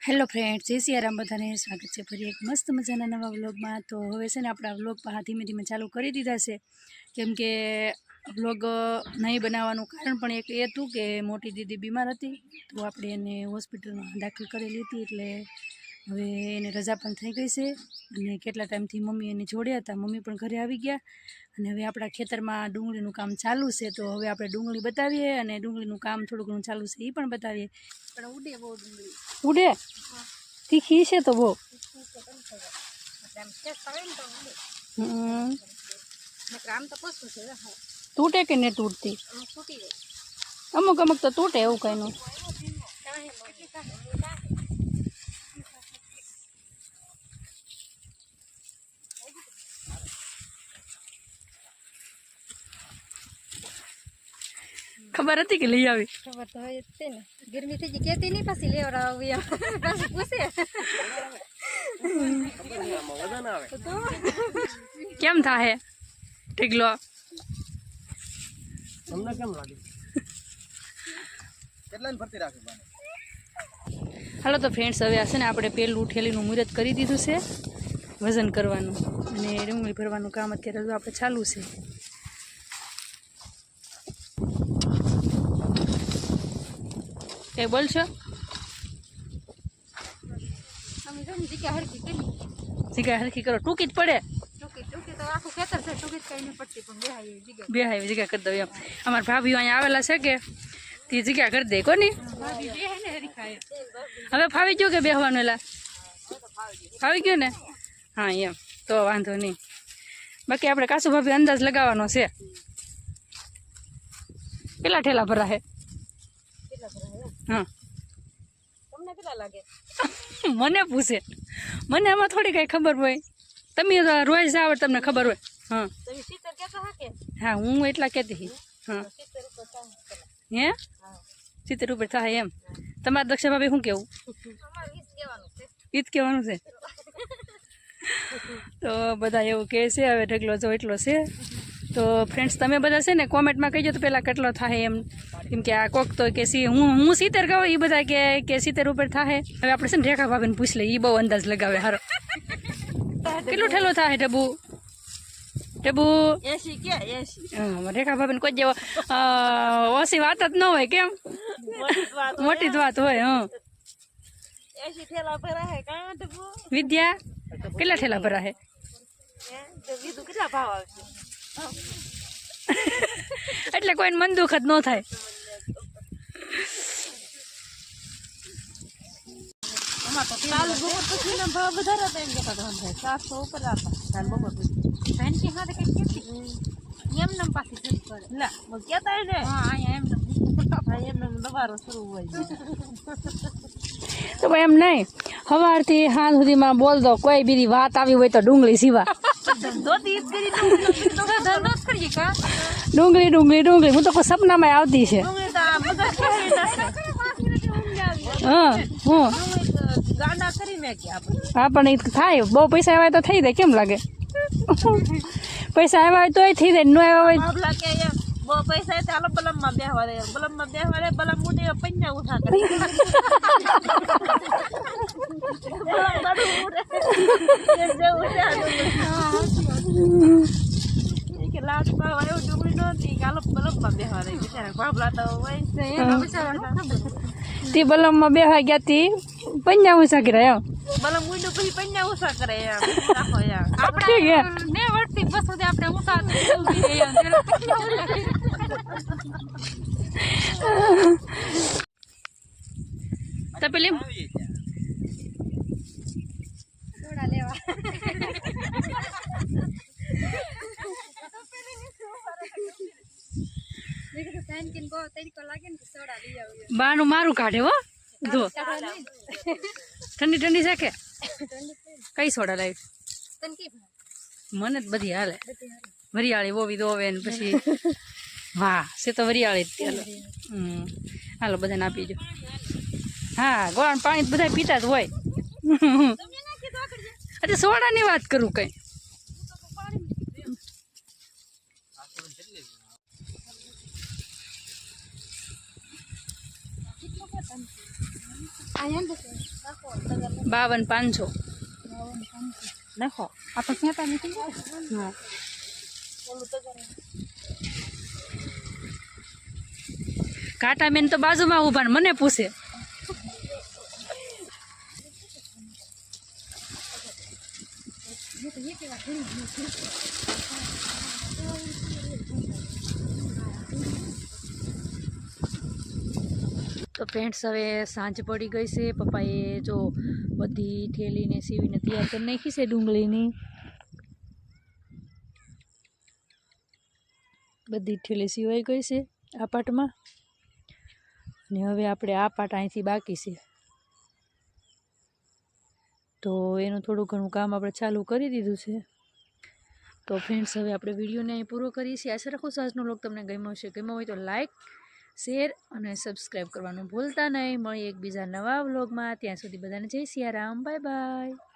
Hello friends, जय सियाराम बधाने स्वागत है फरी एक मस्त मजाना नवा व्लॉग में। तो हवे से ने आपड़ा व्लॉग पर धीमे धीमे चालू कर दीधा है, केम के व्लॉग नहीं बनावानुं कारण पण एक ए हतुं के मोटी दीदी बीमार हती, तो आपणे एने होस्पिटल में दाखल करेली हती, एटले हवे एने रजा पण थई गई छे अने केटला टाइमथी मम्मी एने जोड़े हता। मम्मी पण घरे आवी गया अने हवे आपणा खेतरमां डूंगळीनुं काम चालू छे। तो हवे आपणे डूंगળી बतावीए अने डूंगળીनुं काम थोडुं घणुं चालू छे ई पण बतावीए। पण उडे बહુ डूंगળી उडे तीखी है तो वो तूटे के नहीं तूटती, अमुक अमुक तो तूटे एवं कहीं खबर थी कि लई आवी खबर तो है ने गर्मी थी कहती नहीं पासी ले और आवी पासी पूछे वजन आवे तो केम था है टिकलो તમને કેમ લાગે કેટલાને ભરતી રાખી બાને। હાલો તો ફ્રેન્ડ્સ, હવે આ છે ને આપણે પેલું ઠેલીનું મુહૂર્ત કરી દીધું છે વજન કરવાનું અને ડુંગળી ભરવાનું કામ અત્યારે જો આપણે ચાલુ છે। ए बोल छो हम जो जिका हरकी करो टूकी पड़े टूकी तो आखो खेतर से टूकी कई नहीं पड़ती पण बेहाई जिका कर दो एम। अमार भाभी अहीं आवेला छे के ती जिका कर दे कोनी भाभी बेहाई ने हरी खाए हवे फावी गयो के बेहवानो एला फावी गयो ने हां एम तो वांधो नहीं। बाकी आपणे कासु भाभी अंदाज लगावવાનો છે કેટલા ઠેલા ભરા है। हाँ तमने केला लागे मने पूछे मने आमां थोड़ी कई खबर होय, तमे रोज जाव तमने खबर होय। हाँ तमे 70 केता हाके हाँ हूँ एटला कहती थी। हाँ 70 ऊपर था हे हां 70 ऊपर था एम तमार दक्षा भाभी हूँ केवुं અમાર ઈજ કહેવાનું છે तो बधा एवुं कहे छे। हवे ढगलो जो એટલો છે। तो फ्रेंड्स तमे बधा छे ने कॉमेंट में कहीजो तो पेला केटलो थाय एम, केम के आ कोक तो के सी हूँ 70 कहूँ ई बधा के 70 ऊपर थाय। हवे आपणे छे ने रेखा भाभी ने पूछ ले ई बहु अंदाज लगावे हारो केटलो ठेलो थाय टबू टबू 80 के 80 हां रेखा भाभी ने कोई जेवो ओसी वात ज न होय केम मोटी ज वात होय। हां 80 ठेला भरा है का टबू विद्या केटला ठेला भरा है तो विदु केटला भाव आवशे એટલે કોઈને મન દુખ જ ન થાય। અમાર તો કાલ બપોર પછી ના ભાવ વધારે હતા એમ કહેતા હતા 700 ઉપર હતા કાલ બપોર પછી બેન કે હા કે કેટલી એમ નમ પાછી ચેક કરે લા મો કહેતા ને હા આયા એમ નમ દવારો શરૂ હોય તો ભાઈ એમ નહીં સવારથી સાંજ સુધીમાં બોલ દો કોઈ બીજી વાત આવી હોય તો ડુંગળી સિવા डूंगળી डूंगળી डूंगળી હું તો કોઈ સપનામાં આવતી છે। હા હું હા પણ થાય બહુ પૈસા આવ્યા તો થઈ જાય કેમ લાગે પૈસા આવ્યા હોય તોય થઈ જાય ન આવ્યા હોય બહુ પૈસા ચાલો બલમમાં બેહવા દે બલમ મુડે પૈસા ઉઠા કરે लाट पावा डूंगળી नती कालो बलम में बेहा रही बिचारा बाबला तो वही से ती बलम में बेहा गया ती पन्या उसा करे बलम मुंडो પછી પન્યા ઉસા કરે રાખો યાર આપણે ને વર્તી બસ સુધી આપણે ઉસા ઉભી રહી તો પેલી થોડા લેવા बानु मारू काढ़े वो दो ठंडी ठंडी से के कई सोडा लाई मन बधी हाले वरियाળી वो भी दोवे ने પછી वाह से तो वरियाળી हालो बधा ना पीजो हाँ गोळान पानी बधा पीता ज होय अरे सोडा ની વાત करू कई I understand. 52,500 નાખો આ તો 47 નથી હા કાંટા બેન તો બાજુમાં ઊભા ને મને પૂછે તો ફ્રેન્ડ્સ હવે સાંજ પડી ગઈ છે પપ્પાએ જો બધી થેલીને સીવીને તૈયાર કરી નાખી છે ડુંગળીની બધી થેલી સીવાઈ ગઈ છે આ પાટમાં અને હવે આપણે આ પાટ અહીંથી બાકી છે તો એનું થોડું ઘણું કામ આપણે ચાલુ કરી દીધું છે તો ફ્રેન્ડ્સ હવે આપણે વિડીયોને અહીં પૂરો કરીએ છીએ આશા રાખું આજનો વ્લોગ તમને ગમ્યો હશે ગમ્યો હોય તો લાઈક શેર અને સબસ્ક્રાઈબ કરવાનું ભૂલતા નહીં મળીએ એકબીજા નવા વ્લોગમાં ત્યાં સુધી બધાને જય સિયારામ બાય બાય